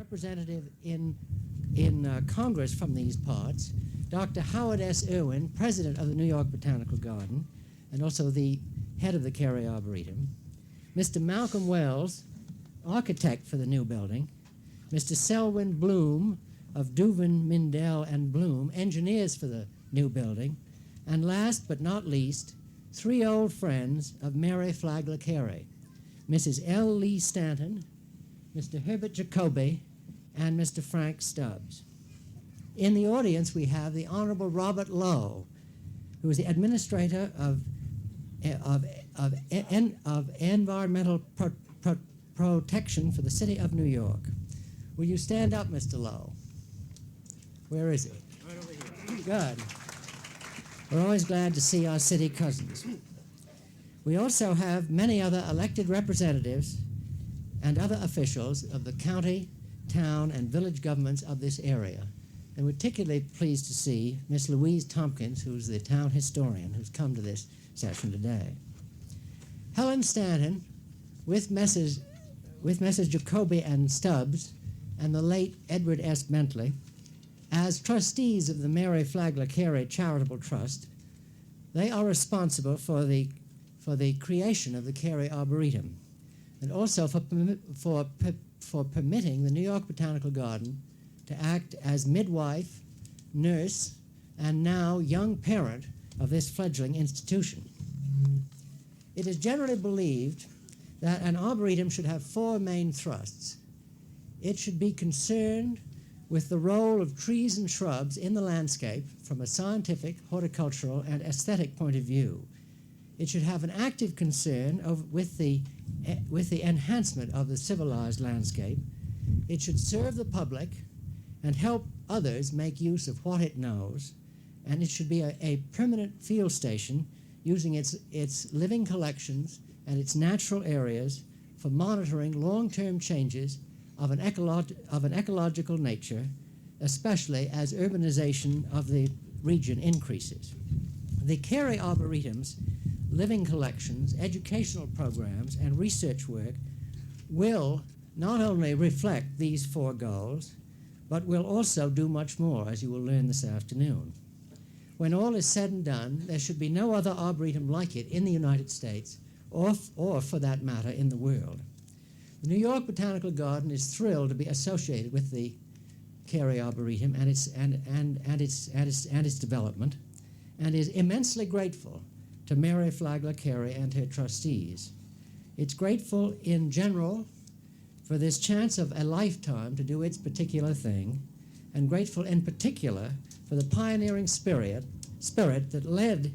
representative in Congress from these parts, Dr. Howard S. Irwin, president of the New York Botanical Garden, and also the head of the Cary Arboretum, Mr. Malcolm Wells, architect for the new building, Mr. Selwyn Bloom of Duvin, Mindell, and Bloom, engineers for the new building, and last but not least, three old friends of Mary Flagler Cary, Mrs. L. Lee Stanton, Mr. Herbert Jacoby, and Mr. Frank Stubbs. In the audience, we have the Honorable Robert Lowe, who is the administrator of environmental protection for the city of New York. Will you stand up, Mr. Lowe? Where is he? Right over here. Good. We're always glad to see our city cousins. We also have many other elected representatives and other officials of the county, town, and village governments of this area. And we're particularly pleased to see Miss Louise Tompkins, who's the town historian, who's come to this session today. Helen Stanton, with Messrs. Jacoby and Stubbs, and the late Edward S. Bentley, as trustees of the Mary Flagler Cary Charitable Trust, they are responsible for the creation of the Cary Arboretum, and also for permitting the New York Botanical Garden to act as midwife, nurse, and now young parent of this fledgling institution. It is generally believed that an arboretum should have four main thrusts. It should be concerned with the role of trees and shrubs in the landscape from a scientific, horticultural, and aesthetic point of view. It should have an active concern with the enhancement of the civilized landscape. It should serve the public and help others make use of what it knows. And it should be a permanent field station using its living collections and its natural areas for monitoring long-term changes of an ecological nature, especially as urbanization of the region increases. The Cary Arboretum's living collections, educational programs, and research work will not only reflect these four goals, but will also do much more, as you will learn this afternoon. When all is said and done, there should be no other arboretum like it in the United States, or for that matter, in the world. The New York Botanical Garden is thrilled to be associated with the Cary Arboretum and its development, and is immensely grateful to Mary Flagler Cary and her trustees. It's grateful in general for this chance of a lifetime to do its particular thing, and grateful in particular for the pioneering spirit that led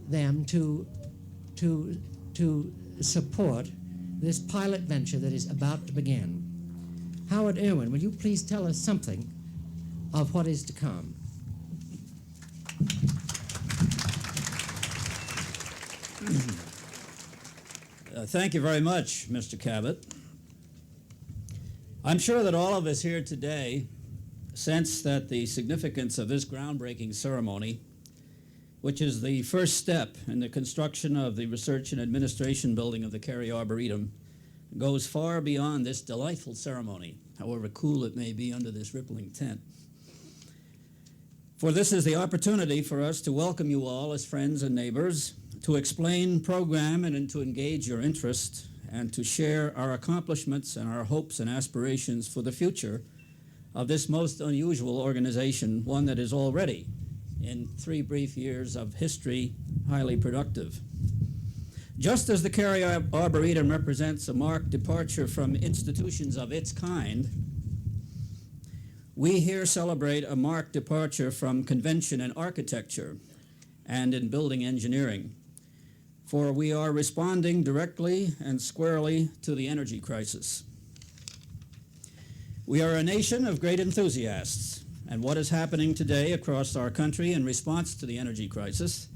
them to support this pilot venture that is about to begin. Howard Irwin, will you please tell us something of what is to come? Thank you very much, Mr. Cabot. I'm sure that all of us here today sense that the significance of this groundbreaking ceremony, which is the first step in the construction of the Research and Administration Building of the Cary Arboretum, goes far beyond this delightful ceremony, however cool it may be under this rippling tent. For this is the opportunity for us to welcome you all as friends and neighbors, to explain, program, and to engage your interest, and to share our accomplishments and our hopes and aspirations for the future of this most unusual organization, one that is already, in 3 brief years of history, highly productive. Just as the Cary Arboretum represents a marked departure from institutions of its kind, we here celebrate a marked departure from convention in architecture and in building engineering, for we are responding directly and squarely to the energy crisis. We are a nation of great enthusiasts, and what is happening today across our country in response to the energy crisis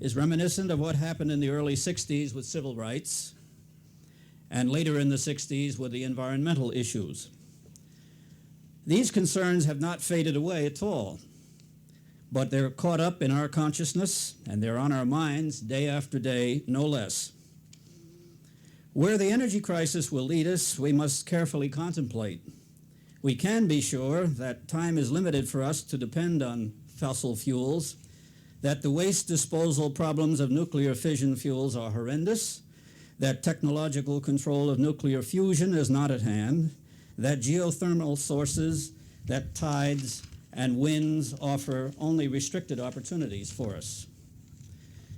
is reminiscent of what happened in the early 60s with civil rights and later in the 60s with the environmental issues. These concerns have not faded away at all, but they're caught up in our consciousness and they're on our minds day after day, no less. Where the energy crisis will lead us, we must carefully contemplate. We can be sure that time is limited for us to depend on fossil fuels, that the waste disposal problems of nuclear fission fuels are horrendous, that technological control of nuclear fusion is not at hand, that geothermal sources, that tides and winds offer only restricted opportunities for us.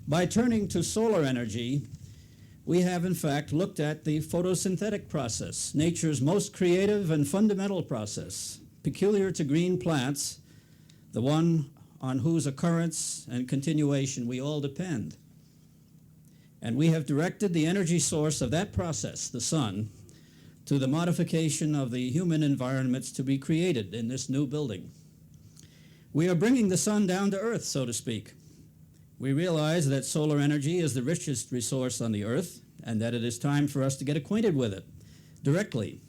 By turning to solar energy, we have in fact looked at the photosynthetic process, nature's most creative and fundamental process, peculiar to green plants, the one on whose occurrence and continuation we all depend. And we have directed the energy source of that process, the sun, to the modification of the human environments to be created in this new building. We are bringing the sun down to earth, so to speak. We realize that solar energy is the richest resource on the earth and that it is time for us to get acquainted with it directly.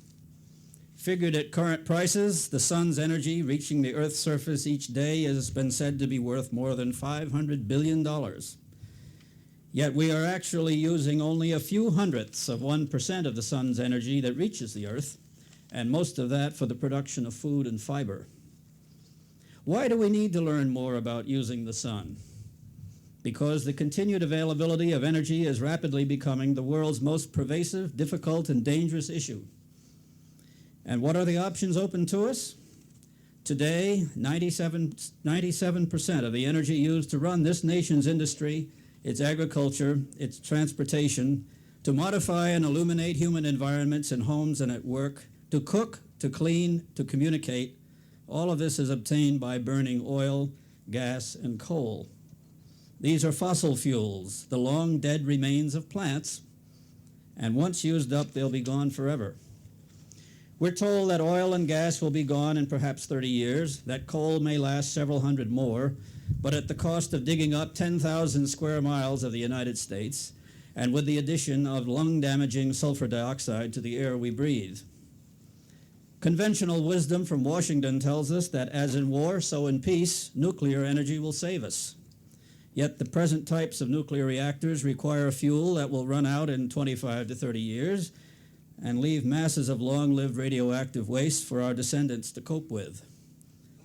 Figured at current prices, the sun's energy reaching the Earth's surface each day has been said to be worth more than $500 billion. Yet we are actually using only a few hundredths of 1% of the sun's energy that reaches the Earth, and most of that for the production of food and fiber. Why do we need to learn more about using the sun? Because the continued availability of energy is rapidly becoming the world's most pervasive, difficult, and dangerous issue. And what are the options open to us? Today, 97% of the energy used to run this nation's industry, its agriculture, its transportation, to modify and illuminate human environments in homes and at work, to cook, to clean, to communicate, all of this is obtained by burning oil, gas, and coal. These are fossil fuels, the long dead remains of plants, and once used up, they'll be gone forever. We're told that oil and gas will be gone in perhaps 30 years, that coal may last several hundred more, but at the cost of digging up 10,000 square miles of the United States, and with the addition of lung-damaging sulfur dioxide to the air we breathe. Conventional wisdom from Washington tells us that as in war, so in peace, nuclear energy will save us. Yet the present types of nuclear reactors require fuel that will run out in 25 to 30 years, and leave masses of long-lived radioactive waste for our descendants to cope with.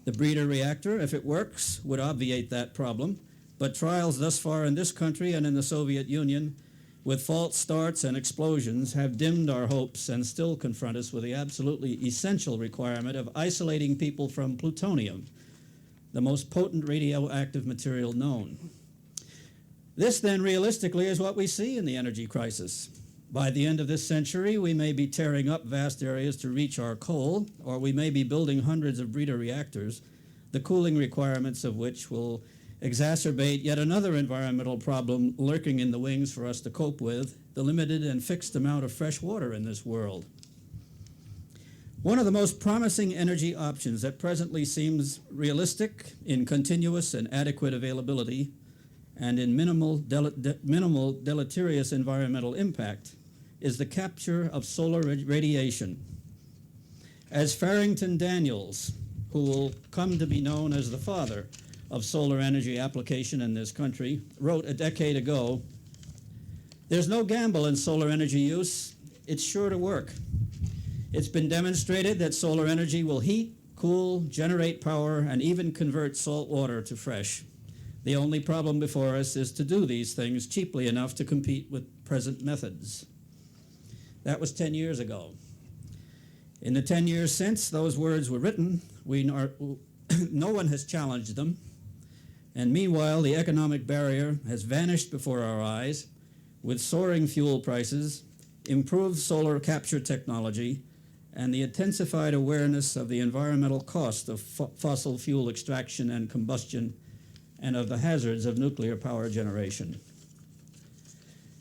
The breeder reactor, if it works, would obviate that problem, but trials thus far in this country and in the Soviet Union, with false starts and explosions, have dimmed our hopes and still confront us with the absolutely essential requirement of isolating people from plutonium, the most potent radioactive material known. This then realistically is what we see in the energy crisis. By the end of this century, we may be tearing up vast areas to reach our coal, or we may be building hundreds of breeder reactors, the cooling requirements of which will exacerbate yet another environmental problem lurking in the wings for us to cope with, the limited and fixed amount of fresh water in this world. One of the most promising energy options that presently seems realistic in continuous and adequate availability and in minimal deleterious environmental impact is the capture of solar radiation. As Farrington Daniels, who will come to be known as the father of solar energy application in this country, wrote a decade ago, "There's no gamble in solar energy use. It's sure to work. It's been demonstrated that solar energy will heat, cool, generate power, and even convert salt water to fresh. The only problem before us is to do these things cheaply enough to compete with present methods." That was 10 years ago. In the 10 years since those words were written, no one has challenged them, and meanwhile the economic barrier has vanished before our eyes with soaring fuel prices, improved solar capture technology, and the intensified awareness of the environmental cost of fossil fuel extraction and combustion and of the hazards of nuclear power generation.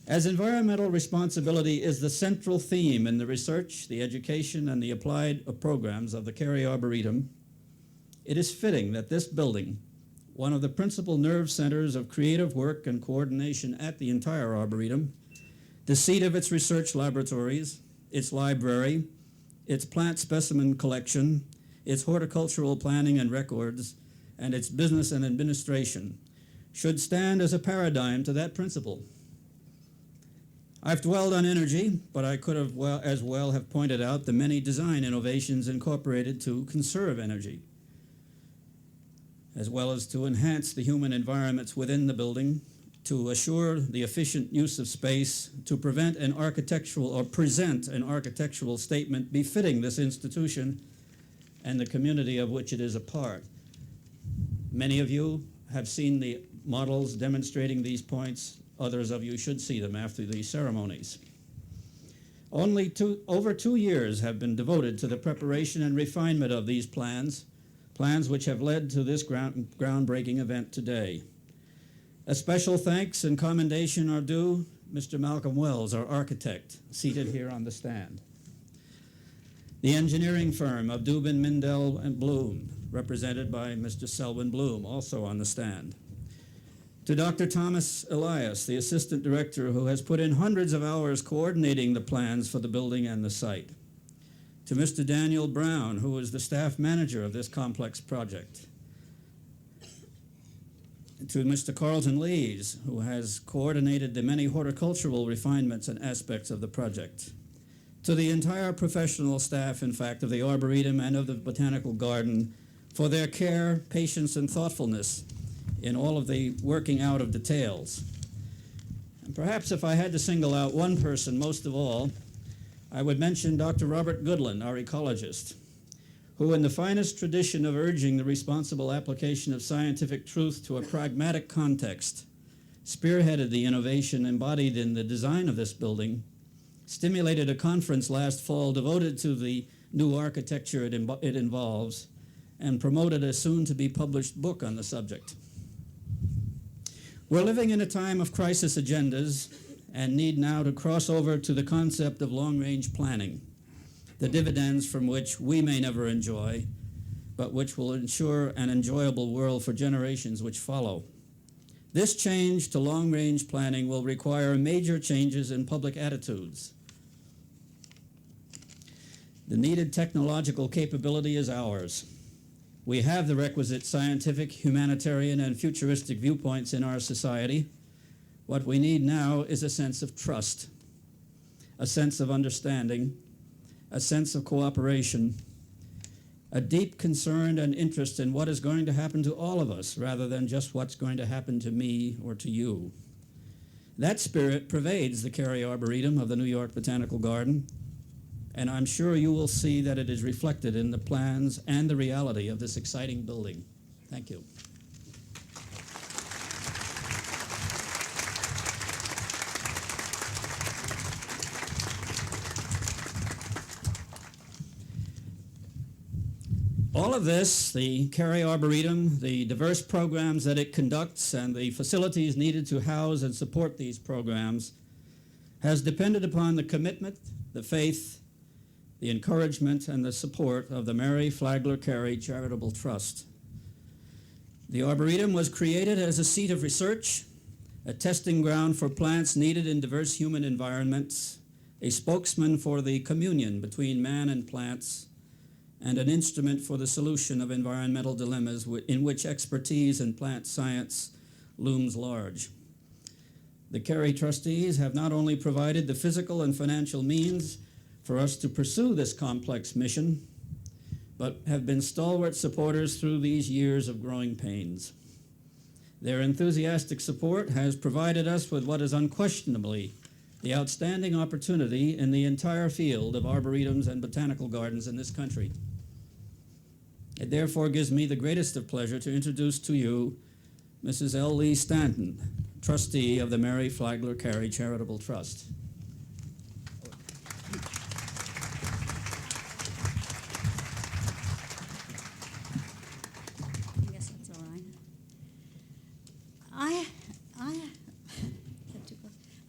As environmental responsibility is the central theme in the research, the education, and the applied programs of the Cary Arboretum, it is fitting that this building, one of the principal nerve centers of creative work and coordination at the entire Arboretum, the seat of its research laboratories, its library, its plant specimen collection, its horticultural planning and records, and its business and administration, should stand as a paradigm to that principle. I've dwelled on energy, but I could have as well have pointed out the many design innovations incorporated to conserve energy, as well as to enhance the human environments within the building, to assure the efficient use of space, to present an architectural statement befitting this institution and the community of which it is a part. Many of you have seen the models demonstrating these points. Others of you should see them after these ceremonies. Over 2 years have been devoted to the preparation and refinement of these plans which have led to this groundbreaking event today. A special thanks and commendation are due Mr. Malcolm Wells, our architect, seated here on the stand. The engineering firm of Dubin, Mindell, and Bloom, represented by Mr. Selwyn Bloom, also on the stand. To Dr. Thomas Elias, the assistant director who has put in hundreds of hours coordinating the plans for the building and the site. To Mr. Daniel Brown, who is the staff manager of this complex project. To Mr. Carlton Lees, who has coordinated the many horticultural refinements and aspects of the project. To the entire professional staff, in fact, of the Arboretum and of the Botanical Garden for their care, patience, and thoughtfulness in all of the working out of details. And perhaps if I had to single out one person most of all, I would mention Dr. Robert Goodland, our ecologist, who in the finest tradition of urging the responsible application of scientific truth to a pragmatic context, spearheaded the innovation embodied in the design of this building, stimulated a conference last fall devoted to the new architecture it involves, and promoted a soon-to-be-published book on the subject. We're living in a time of crisis agendas and need now to cross over to the concept of long-range planning, the dividends from which we may never enjoy, but which will ensure an enjoyable world for generations which follow. This change to long-range planning will require major changes in public attitudes. The needed technological capability is ours. We have the requisite scientific, humanitarian, and futuristic viewpoints in our society. What we need now is a sense of trust, a sense of understanding, a sense of cooperation, a deep concern and interest in what is going to happen to all of us rather than just what's going to happen to me or to you. That spirit pervades the Cary Arboretum of the New York Botanical Garden, and I'm sure you will see that it is reflected in the plans and the reality of this exciting building. Thank you. All of this, the Cary Arboretum, the diverse programs that it conducts, and the facilities needed to house and support these programs, has depended upon the commitment, the faith, the encouragement, and the support of the Mary Flagler Cary Charitable Trust. The Arboretum was created as a seat of research, a testing ground for plants needed in diverse human environments, a spokesman for the communion between man and plants, and an instrument for the solution of environmental dilemmas in which expertise in plant science looms large. The Cary trustees have not only provided the physical and financial means for us to pursue this complex mission, but have been stalwart supporters through these years of growing pains. Their enthusiastic support has provided us with what is unquestionably the outstanding opportunity in the entire field of arboretums and botanical gardens in this country. It therefore gives me the greatest of pleasure to introduce to you Mrs. L. Lee Stanton, trustee of the Mary Flagler Cary Charitable Trust. I guess that's all right.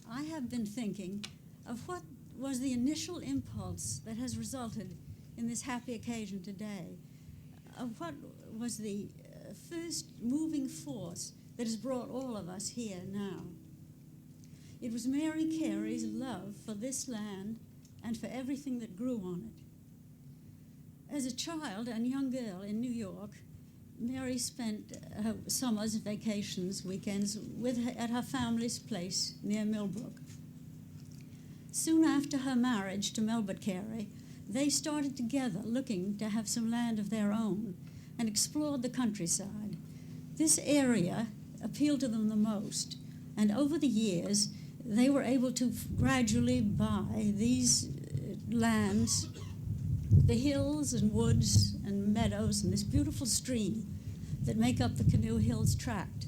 I have been thinking of what was the initial impulse that has resulted in this happy occasion today. What was the first moving force that has brought all of us here now? It was Mary Cary's love for this land and for everything that grew on it. As a child and young girl in New York, Mary spent her summers, vacations, weekends at her family's place near Millbrook. Soon after her marriage to Melbert Cary, they started together looking to have some land of their own and explored the countryside. This area appealed to them the most, and over the years they were able to gradually buy these lands, the hills and woods and meadows and this beautiful stream that make up the Canoe Hills tract.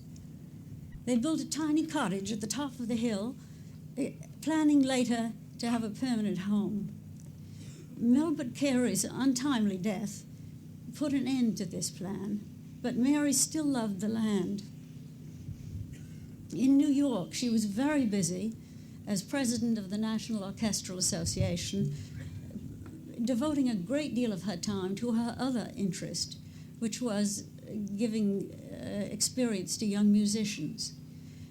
They built a tiny cottage at the top of the hill, planning later to have a permanent home. Melbert Cary's untimely death put an end to this plan, but Mary still loved the land. In New York, she was very busy as president of the National Orchestral Association, devoting a great deal of her time to her other interest, which was giving experience to young musicians.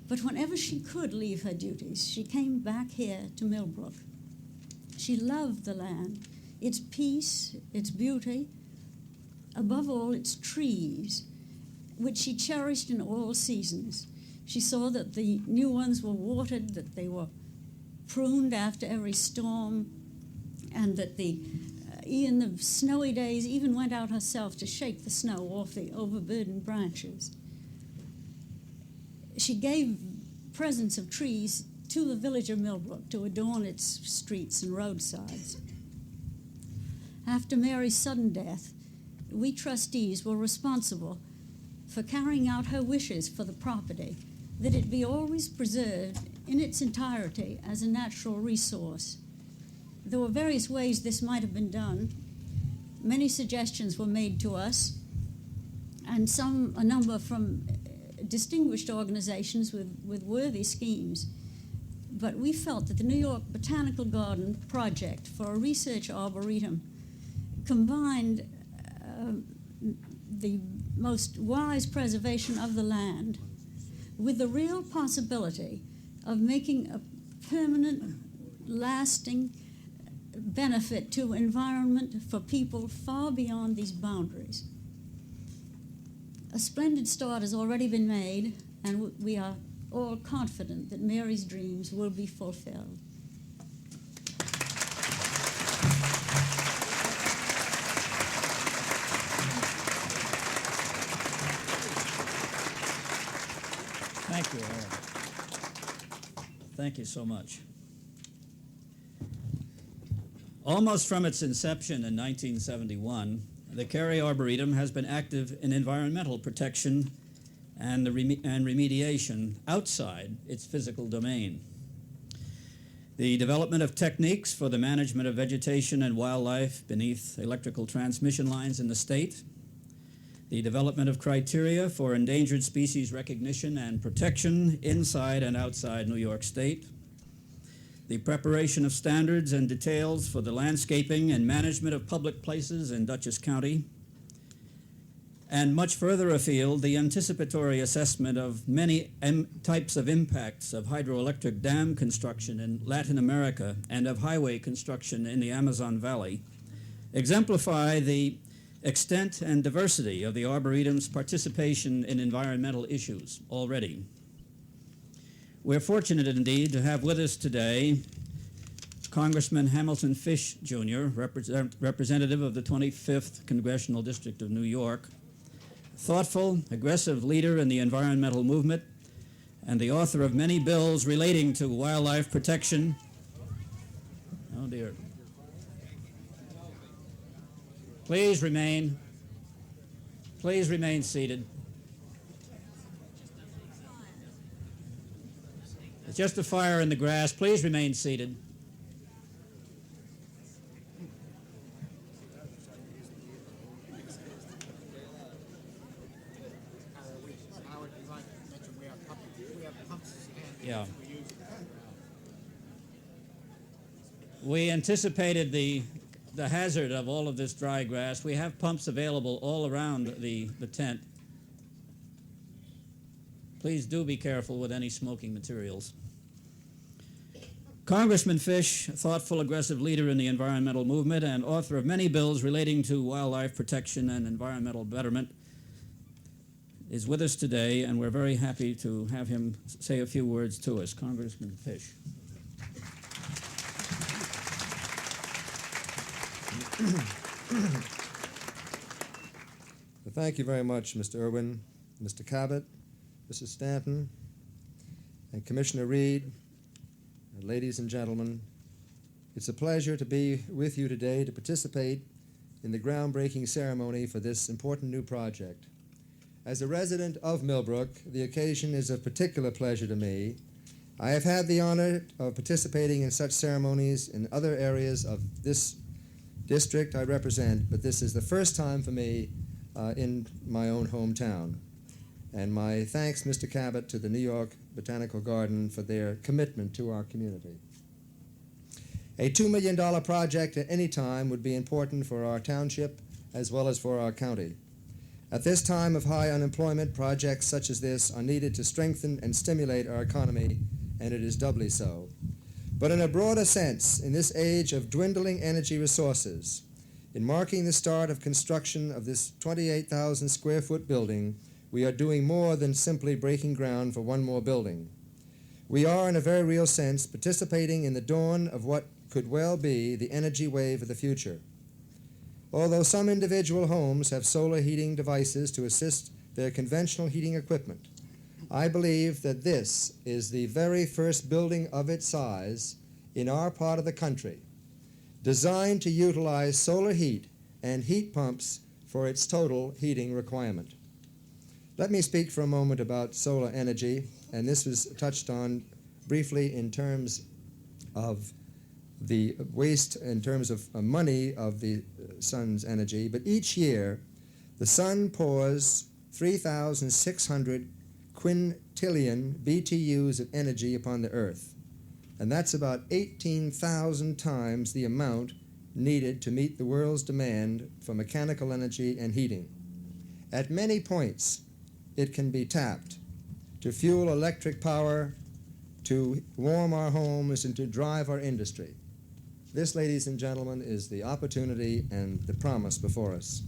But whenever she could leave her duties, she came back here to Millbrook. She loved the land, its peace, its beauty, above all, its trees, which she cherished in all seasons. She saw that the new ones were watered, that they were pruned after every storm, and that in the snowy days even went out herself to shake the snow off the overburdened branches. She gave presents of trees to the village of Millbrook to adorn its streets and roadsides. After Mary's sudden death, we trustees were responsible for carrying out her wishes for the property, that it be always preserved in its entirety as a natural resource. There were various ways this might have been done. Many suggestions were made to us, and a number from distinguished organizations with worthy schemes. But we felt that the New York Botanical Garden project for a research arboretum combined the most wise preservation of the land with the real possibility of making a permanent, lasting benefit to environment for people far beyond these boundaries. A splendid start has already been made, and we are all confident that Mary's dreams will be fulfilled. Thank you, Aaron. Thank you so much. Almost from its inception in 1971, the Cary Arboretum has been active in environmental protection and remediation outside its physical domain. The development of techniques for the management of vegetation and wildlife beneath electrical transmission lines in the state, the development of criteria for endangered species recognition and protection inside and outside New York State, the preparation of standards and details for the landscaping and management of public places in Dutchess County, and much further afield, the anticipatory assessment of many types of impacts of hydroelectric dam construction in Latin America and of highway construction in the Amazon Valley, exemplify the extent and diversity of the Arboretum's participation in environmental issues already. We're fortunate indeed to have with us today Congressman Hamilton Fish, Jr., representative of the 25th Congressional District of New York, thoughtful, aggressive leader in the environmental movement, and the author of many bills relating to wildlife protection. Oh dear. Please remain seated. It's just a fire in the grass. Please remain seated. Yeah. We anticipated the hazard of all of this dry grass. We have pumps available all around the tent. Please do be careful with any smoking materials. Congressman Fish, thoughtful, aggressive leader in the environmental movement and author of many bills relating to wildlife protection and environmental betterment, is with us today, and we're very happy to have him say a few words to us. Congressman Fish. Well, thank you very much, Mr. Irwin, Mr. Cabot, Mrs. Stanton, and Commissioner Reed, and ladies and gentlemen. It's a pleasure to be with you today to participate in the groundbreaking ceremony for this important new project. As a resident of Millbrook, the occasion is of particular pleasure to me. I have had the honor of participating in such ceremonies in other areas of this district I represent, but this is the first time for me in my own hometown. And my thanks, Mr. Cabot, to the New York Botanical Garden for their commitment to our community. A $2 million project at any time would be important for our township as well as for our county. At this time of high unemployment, projects such as this are needed to strengthen and stimulate our economy, and it is doubly so. But in a broader sense, in this age of dwindling energy resources, in marking the start of construction of this 28,000 square foot building, we are doing more than simply breaking ground for one more building. We are, in a very real sense, participating in the dawn of what could well be the energy wave of the future. Although some individual homes have solar heating devices to assist their conventional heating equipment, I believe that this is the very first building of its size in our part of the country designed to utilize solar heat and heat pumps for its total heating requirement. Let me speak for a moment about solar energy, and this was touched on briefly in terms of the waste, in terms of money of the sun's energy, but each year the sun pours 3,600 quintillion BTUs of energy upon the earth, and that's about 18,000 times the amount needed to meet the world's demand for mechanical energy and heating. At many points, it can be tapped to fuel electric power, to warm our homes, and to drive our industry. This, ladies and gentlemen, is the opportunity and the promise before us.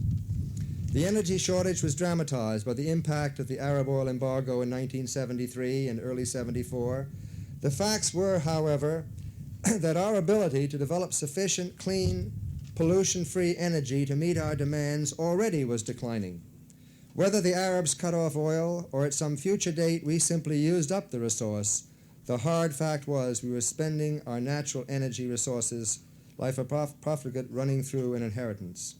The energy shortage was dramatized by the impact of the Arab oil embargo in 1973 and early 74. The facts were, however, that our ability to develop sufficient, clean, pollution-free energy to meet our demands already was declining. Whether the Arabs cut off oil or at some future date we simply used up the resource, the hard fact was we were spending our natural energy resources like a profligate running through an inheritance.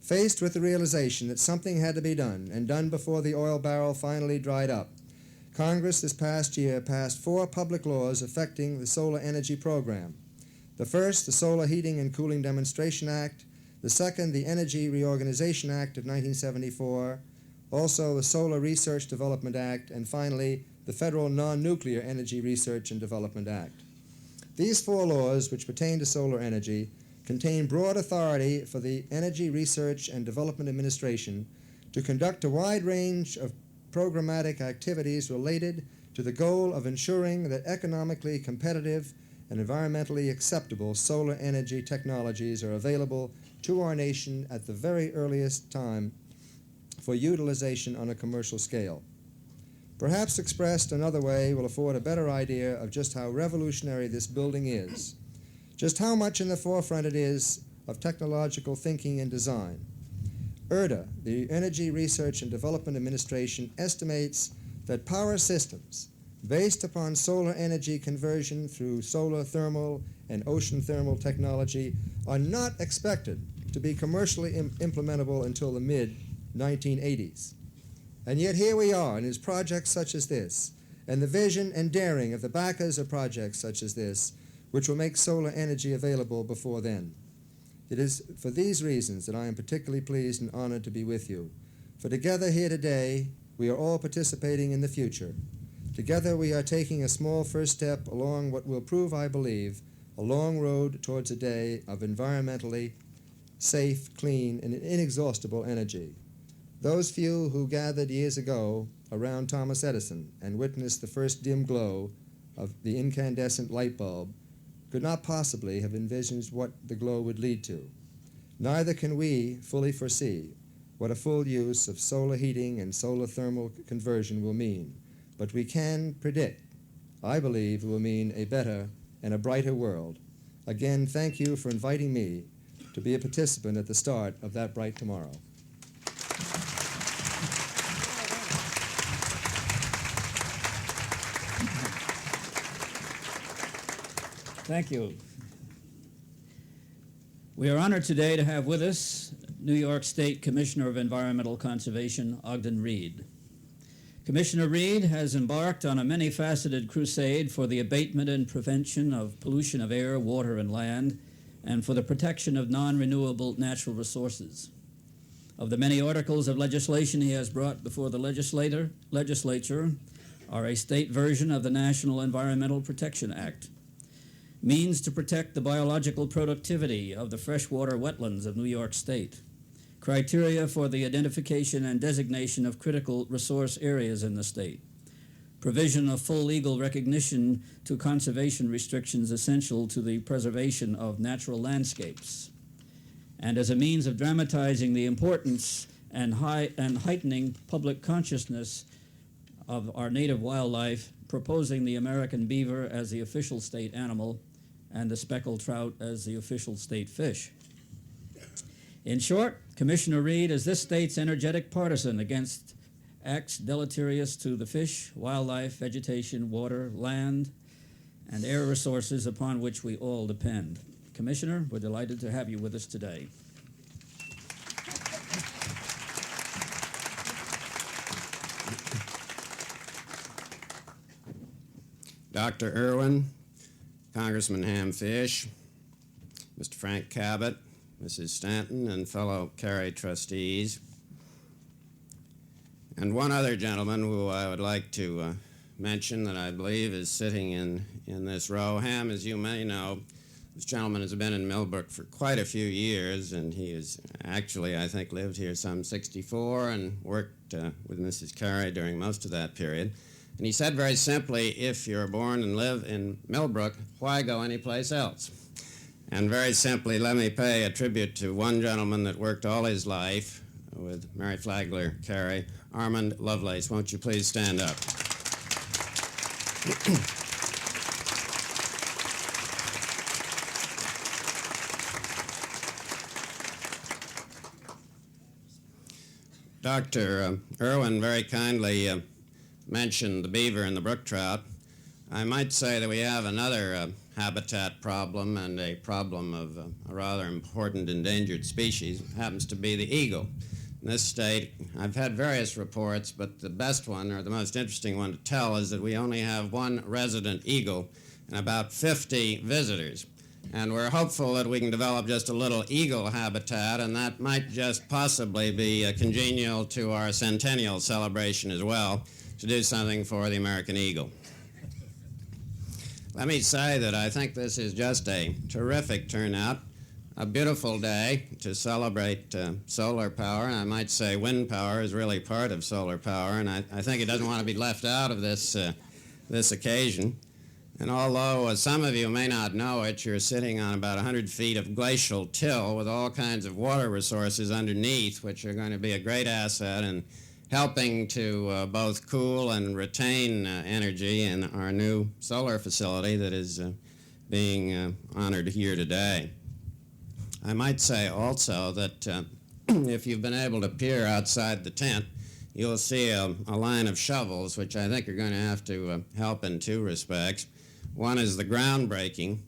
Faced with the realization that something had to be done, and done before the oil barrel finally dried up, Congress this past year passed 4 public laws affecting the solar energy program. The first, the Solar Heating and Cooling Demonstration Act. The second, the Energy Reorganization Act of 1974. Also, the Solar Research Development Act. And finally, the Federal Non-Nuclear Energy Research and Development Act. These 4 laws, which pertain to solar energy, contain broad authority for the Energy Research and Development Administration to conduct a wide range of programmatic activities related to the goal of ensuring that economically competitive and environmentally acceptable solar energy technologies are available to our nation at the very earliest time for utilization on a commercial scale. Perhaps expressed another way will afford a better idea of just how revolutionary this building is, just how much in the forefront it is of technological thinking and design. ERDA, the Energy Research and Development Administration, estimates that power systems based upon solar energy conversion through solar thermal and ocean thermal technology are not expected to be commercially implementable until the mid-1980s. And yet here we are, and it's projects such as this, and the vision and daring of the backers of projects such as this, which will make solar energy available before then. It is for these reasons that I am particularly pleased and honored to be with you. For together here today, we are all participating in the future. Together we are taking a small first step along what will prove, I believe, a long road towards a day of environmentally safe, clean, and inexhaustible energy. Those few who gathered years ago around Thomas Edison and witnessed the first dim glow of the incandescent light bulb could not possibly have envisioned what the glow would lead to. Neither can we fully foresee what a full use of solar heating and solar thermal conversion will mean, but we can predict, I believe, it will mean a better and a brighter world. Again, thank you for inviting me to be a participant at the start of that bright tomorrow. Thank you. We are honored today to have with us New York State Commissioner of Environmental Conservation, Ogden Reed. Commissioner Reed has embarked on a many-faceted crusade for the abatement and prevention of pollution of air, water, and land, and for the protection of non-renewable natural resources. Of the many articles of legislation he has brought before the legislature are a state version of the National Environmental Protection Act, means to protect the biological productivity of the freshwater wetlands of New York State, criteria for the identification and designation of critical resource areas in the state, provision of full legal recognition to conservation restrictions essential to the preservation of natural landscapes, and as a means of dramatizing the importance and heightening public consciousness of our native wildlife, proposing the American beaver as the official state animal and the speckled trout as the official state fish. In short, Commissioner Reed is this state's energetic partisan against acts deleterious to the fish, wildlife, vegetation, water, land, and air resources upon which we all depend. Commissioner, we're delighted to have you with us today. Dr. Irwin, Congressman Ham Fish, Mr. Frank Cabot, Mrs. Stanton, and fellow Cary trustees, and one other gentleman who I would like to mention that I believe is sitting in this row. Ham, as you may know, this gentleman has been in Millbrook for quite a few years, and he has actually, I think, lived here some 64 and worked with Mrs. Cary during most of that period. And he said very simply, if you're born and live in Millbrook, why go anyplace else? And very simply, let me pay a tribute to one gentleman that worked all his life with Mary Flagler Cary, Armand Lovelace. Won't you please stand up? Dr. Irwin very kindly mentioned the beaver and the brook trout. I might say that we have another habitat problem and a problem of a rather important endangered species. It happens to be the eagle. In this state, I've had various reports, but the best one, or the most interesting one to tell, is that we only have one resident eagle and about 50 visitors. And we're hopeful that we can develop just a little eagle habitat, and that might just possibly be congenial to our centennial celebration as well, to do something for the American eagle. Let me say that I think this is just a terrific turnout, a beautiful day to celebrate solar power, and I might say wind power is really part of solar power, and I think it doesn't want to be left out of this occasion. And although some of you may not know it, you're sitting on about 100 feet of glacial till with all kinds of water resources underneath, which are going to be a great asset in helping to both cool and retain energy in our new solar facility that is being honored here today. I might say also that if you've been able to peer outside the tent, you'll see a line of shovels, which I think are going to have to help in two respects. One is the groundbreaking,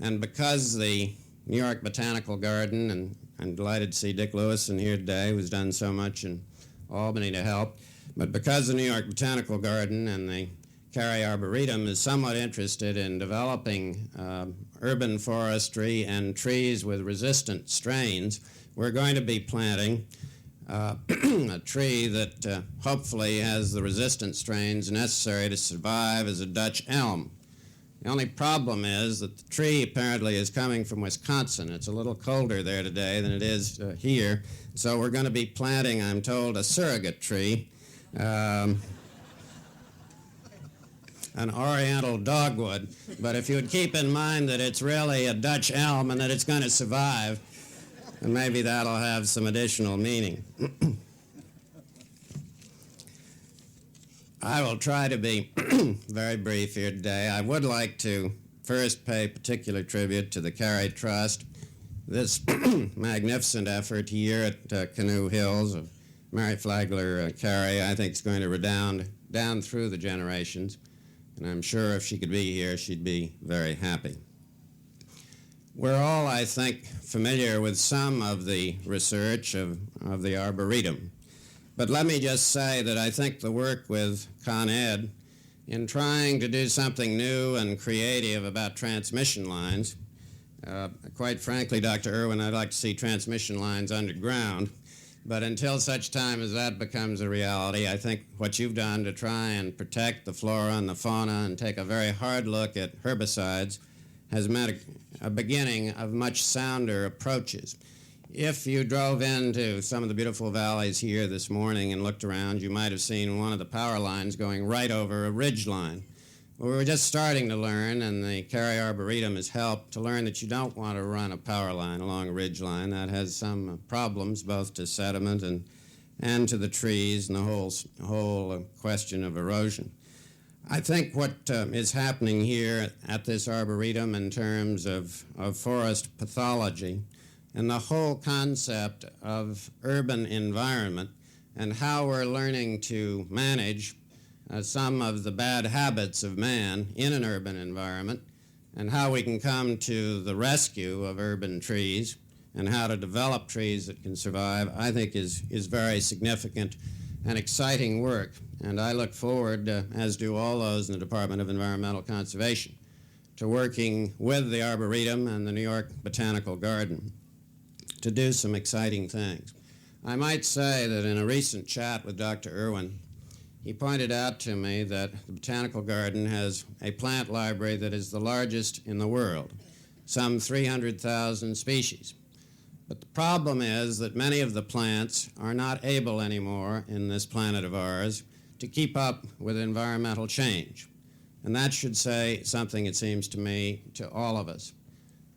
and because the New York Botanical Garden, and I'm delighted to see Dick Lewison here today, who's done so much in Albany to help, but because the New York Botanical Garden and the Cary Arboretum is somewhat interested in developing urban forestry and trees with resistant strains, we're going to be planting a tree that hopefully has the resistant strains necessary to survive as a Dutch elm. The only problem is that the tree apparently is coming from Wisconsin. It's a little colder there today than it is here. So we're going to be planting, I'm told, a surrogate tree, an oriental dogwood. But if you would keep in mind that it's really a Dutch elm and that it's going to survive, then maybe that'll have some additional meaning. I will try to be very brief here today. I would like to first pay particular tribute to the Cary Trust this magnificent effort here at Canoe Hills of Mary Flagler Cary, I think, is going to redound down through the generations. And I'm sure if she could be here, she'd be very happy. We're all, I think, familiar with some of the research of the Arboretum. But let me just say that I think the work with Con Ed in trying to do something new and creative about transmission lines, quite frankly, Dr. Irwin, I'd like to see transmission lines underground. But until such time as that becomes a reality, I think what you've done to try and protect the flora and the fauna and take a very hard look at herbicides has meant a beginning of much sounder approaches. If you drove into some of the beautiful valleys here this morning and looked around, you might have seen one of the power lines going right over a ridge line. Well, we were just starting to learn, and the Cary Arboretum has helped to learn that you don't want to run a power line along a ridge line. That has some problems, both to sediment and to the trees and the whole question of erosion. I think what is happening here at this Arboretum in terms of forest pathology and the whole concept of urban environment and how we're learning to manage some of the bad habits of man in an urban environment, and how we can come to the rescue of urban trees and how to develop trees that can survive, I think is very significant and exciting work. And I look forward, as do all those in the Department of Environmental Conservation, to working with the Arboretum and the New York Botanical Garden to do some exciting things. I might say that in a recent chat with Dr. Irwin, he pointed out to me that the Botanical Garden has a plant library that is the largest in the world, some 300,000 species. But the problem is that many of the plants are not able anymore in this planet of ours to keep up with environmental change. And that should say something, it seems to me, to all of us.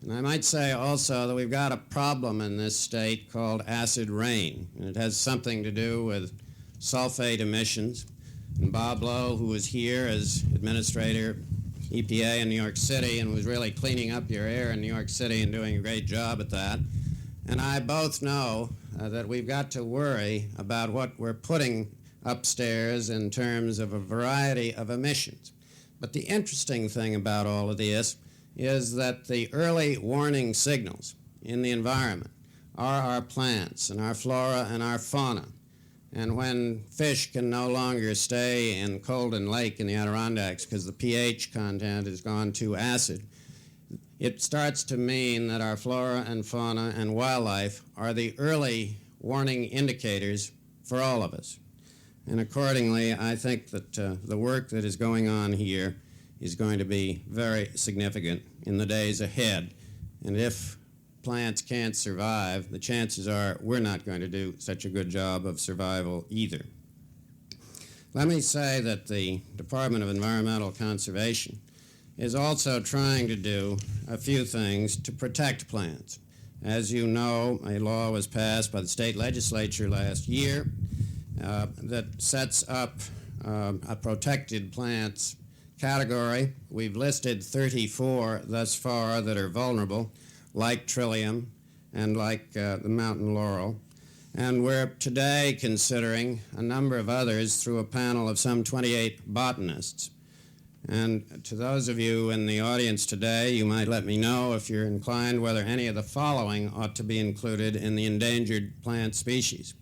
And I might say also that we've got a problem in this state called acid rain. And it has something to do with sulfate emissions. And Bob Lowe, who was here as administrator, EPA in New York City, and was really cleaning up your air in New York City and doing a great job at that. And I both know that we've got to worry about what we're putting upstairs in terms of a variety of emissions. But the interesting thing about all of this is that the early warning signals in the environment are our plants and our flora and our fauna. And when fish can no longer stay in Colden Lake in the Adirondacks because the pH content has gone too acid, it starts to mean that our flora and fauna and wildlife are the early warning indicators for all of us. And accordingly, I think that the work that is going on here is going to be very significant in the days ahead. And if plants can't survive, the chances are we're not going to do such a good job of survival either. Let me say that the Department of Environmental Conservation is also trying to do a few things to protect plants. As you know, a law was passed by the state legislature last year that sets up a protected plants category. We've listed 34 thus far that are vulnerable, like trillium and like the mountain laurel. And we're today considering a number of others through a panel of some 28 botanists. And to those of you in the audience today, you might let me know if you're inclined whether any of the following ought to be included in the endangered plant species: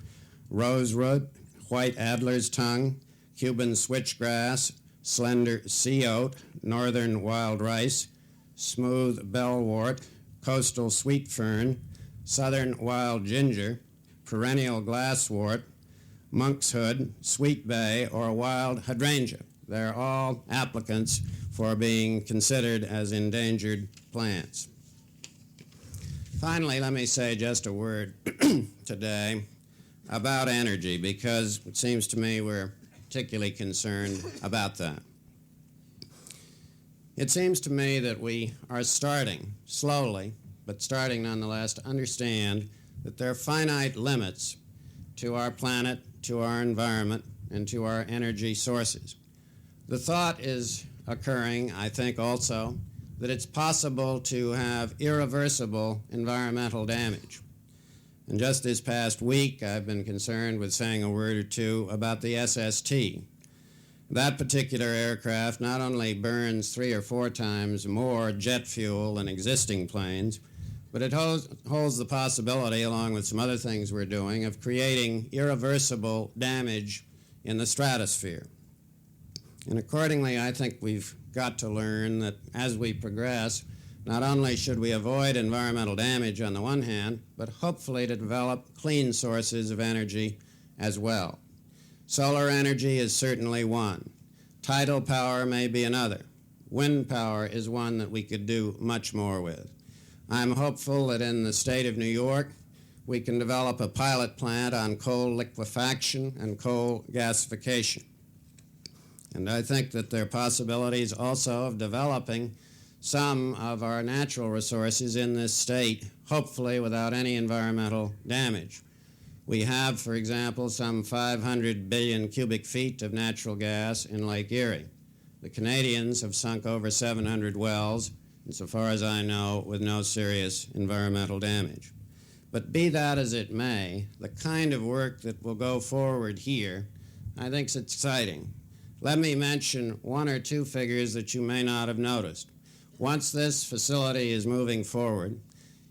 rosewood, white adder's tongue, Cuban switchgrass, slender sea oat, northern wild rice, smooth bellwort, coastal sweet fern, southern wild ginger, perennial glasswort, monkshood, sweet bay, or wild hydrangea. They're all applicants for being considered as endangered plants. Finally, let me say just a word today about energy, because it seems to me we're particularly concerned about that. It seems to me that we are starting, slowly, but starting nonetheless, to understand that there are finite limits to our planet, to our environment, and to our energy sources. The thought is occurring, I think also, that it's possible to have irreversible environmental damage. And just this past week, I've been concerned with saying a word or two about the SST. That particular aircraft not only burns 3 or 4 times more jet fuel than existing planes, but it holds the possibility, along with some other things we're doing, of creating irreversible damage in the stratosphere. And accordingly, I think we've got to learn that as we progress, not only should we avoid environmental damage on the one hand, but hopefully to develop clean sources of energy as well. Solar energy is certainly one. Tidal power may be another. Wind power is one that we could do much more with. I'm hopeful that in the state of New York, we can develop a pilot plant on coal liquefaction and coal gasification. And I think that there are possibilities also of developing some of our natural resources in this state, hopefully without any environmental damage. We have, for example, some 500 billion cubic feet of natural gas in Lake Erie. The Canadians have sunk over 700 wells, and so far as I know, with no serious environmental damage. But be that as it may, the kind of work that will go forward here, I think is exciting. Let me mention 1 or 2 figures that you may not have noticed. Once this facility is moving forward,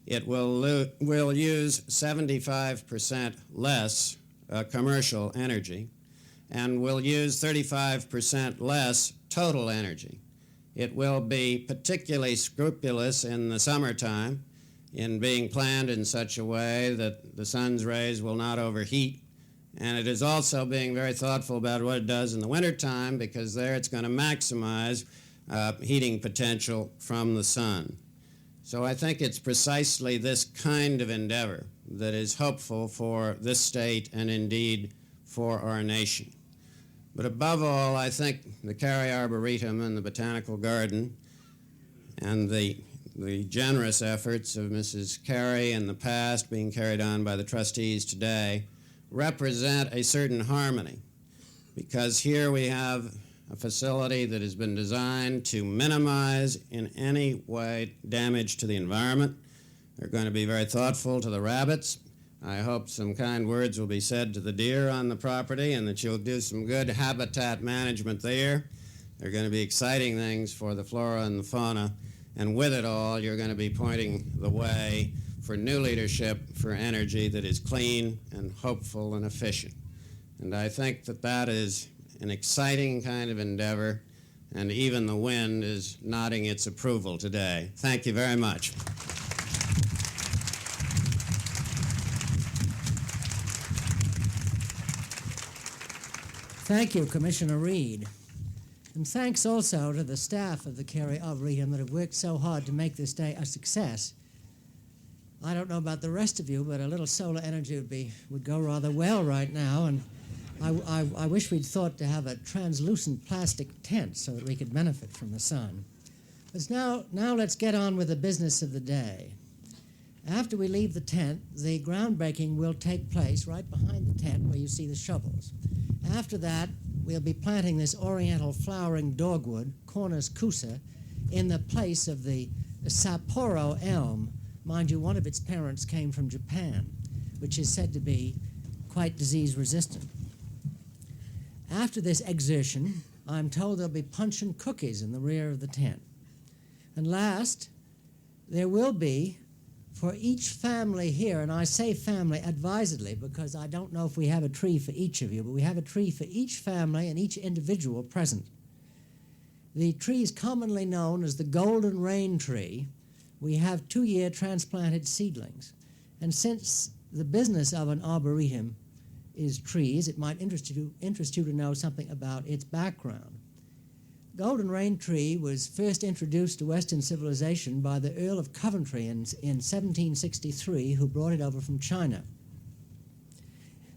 it will use 75% less commercial energy and will use 35% less total energy. It will be particularly scrupulous in the summertime in being planned in such a way that the sun's rays will not overheat. And it is also being very thoughtful about what it does in the wintertime, because there it's going to maximize heating potential from the sun. So I think it's precisely this kind of endeavor that is hopeful for this state and indeed for our nation. But above all, I think the Cary Arboretum and the Botanical Garden and the generous efforts of Mrs. Cary in the past being carried on by the trustees today represent a certain harmony, because here we have a facility that has been designed to minimize in any way damage to the environment. They're going to be very thoughtful to the rabbits. I hope some kind words will be said to the deer on the property and that you'll do some good habitat management there. There are going to be exciting things for the flora and the fauna, and with it all, you're going to be pointing the way for new leadership for energy that is clean and hopeful and efficient. And I think that that is an exciting kind of endeavor, and even the wind is nodding its approval today. Thank you very much. Thank you, Commissioner Reed. And thanks also to the staff of the Cary Arboretum that have worked so hard to make this day a success. I don't know about the rest of you, but a little solar energy would go rather well right now, and I wish we'd thought to have a translucent plastic tent so that we could benefit from the sun. But now let's get on with the business of the day. After we leave the tent, the groundbreaking will take place right behind the tent where you see the shovels. After that, we'll be planting this oriental flowering dogwood, Cornus cusa, in the place of the Sapporo elm. Mind you, one of its parents came from Japan, which is said to be quite disease-resistant. After this exertion, I'm told there'll be punch and cookies in the rear of the tent. And last, there will be, for each family here, and I say family advisedly because I don't know if we have a tree for each of you, but we have a tree for each family and each individual present. The tree is commonly known as the golden rain tree. We have 2-year transplanted seedlings. And since the business of an arboretum is trees, it might interest you to know something about its background. Golden rain tree was first introduced to Western civilization by the Earl of Coventry in 1763, who brought it over from China.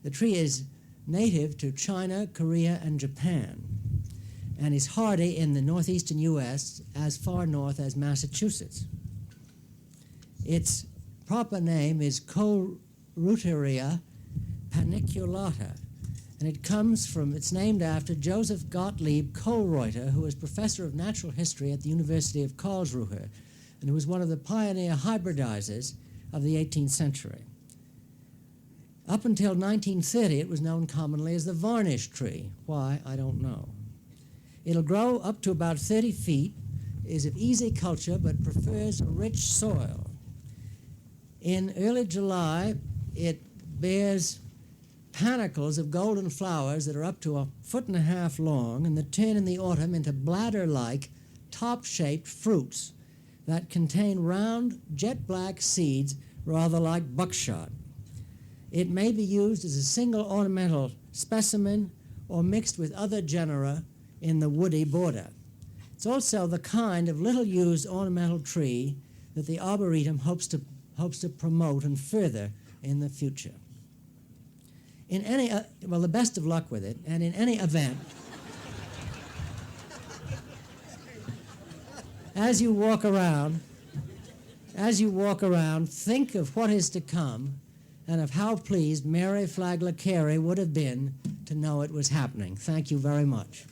The tree is native to China, Korea, and Japan, and is hardy in the northeastern U.S. as far north as Massachusetts. Its proper name is Coruteria paniculata, and it's named after Joseph Gottlieb Kohlreuter, who was professor of natural history at the University of Karlsruhe, and who was one of the pioneer hybridizers of the 18th century. Up until 1930, it was known commonly as the varnish tree. Why, I don't know. It'll grow up to about 30 feet, is of easy culture, but prefers a rich soil. In early July, it bears panicles of golden flowers that are up to 1.5 feet long, and that turn in the autumn into bladder-like, top-shaped fruits that contain round, jet-black seeds rather like buckshot. It may be used as a single ornamental specimen or mixed with other genera in the woody border. It's also the kind of little-used ornamental tree that the Arboretum hopes to promote and further in the future. In any, well, the best of luck with it, and in any event, as you walk around, think of what is to come and of how pleased Mary Flagler Cary would have been to know it was happening. Thank you very much.